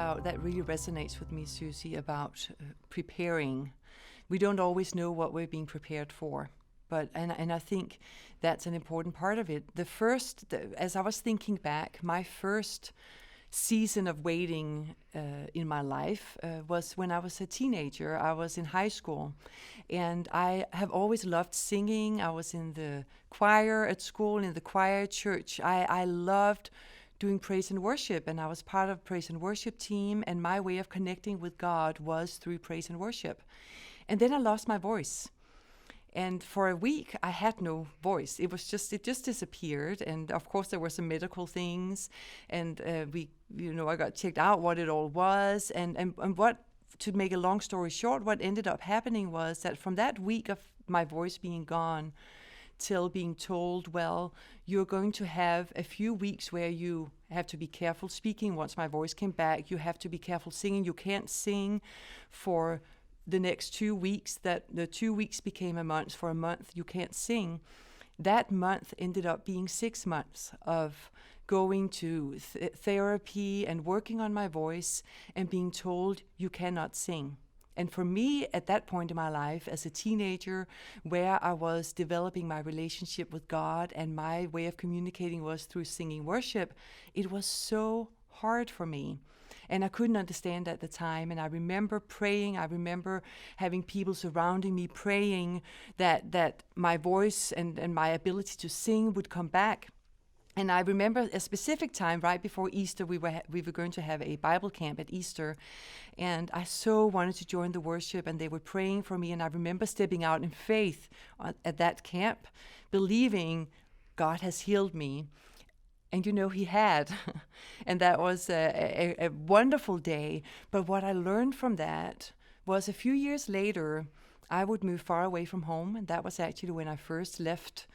about that really resonates with me, Susie, about preparing. We don't always know what we're being prepared for, and I think that's an important part of it. As I was thinking back, my first season of waiting in my life was when I was a teenager. I was in high school, and I have always loved singing. I was in the choir at school, in the choir at church. I loved doing praise and worship, and I was part of praise and worship team, and my way of connecting with God was through praise and worship. And then I lost my voice. And for a week, I had no voice. It just disappeared. And of course, there were some medical things, and I got checked out what it all was. And what, to make a long story short, what ended up happening was that from that week of my voice being gone till being told, well, you're going to have a few weeks where you have to be careful speaking. Once my voice came back, you have to be careful singing. You can't sing for the next 2 weeks. That the 2 weeks became a month. For a month you can't sing. That month ended up being 6 months of going to therapy and working on my voice and being told you cannot sing. And for me, at that point in my life, as a teenager, where I was developing my relationship with God and my way of communicating was through singing worship, it was so hard for me. And I couldn't understand at the time. And I remember praying. I remember having people surrounding me praying that my voice and my ability to sing would come back. And I remember a specific time right before Easter, we were going to have a Bible camp at Easter. And I so wanted to join the worship, and they were praying for me. And I remember stepping out in faith at that camp, believing God has healed me. And he had. And that was a wonderful day. But what I learned from that was a few years later, I would move far away from home. And that was actually when I first left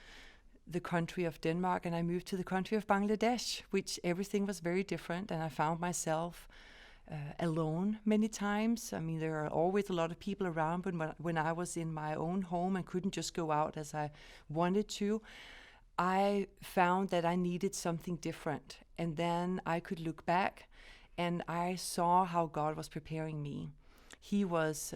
the country of Denmark, and I moved to the country of Bangladesh, which everything was very different. And I found myself alone many times. I mean, there are always a lot of people around, but when I was in my own home and couldn't just go out as I wanted to, I found that I needed something different. And then I could look back and I saw how God was preparing me. He was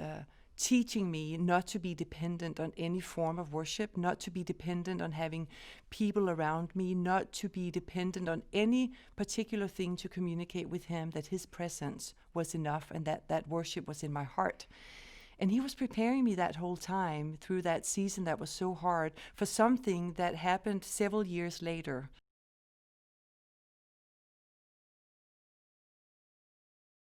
teaching me not to be dependent on any form of worship, not to be dependent on having people around me, not to be dependent on any particular thing to communicate with Him, that His presence was enough and that worship was in my heart. And He was preparing me that whole time through that season that was so hard for something that happened several years later.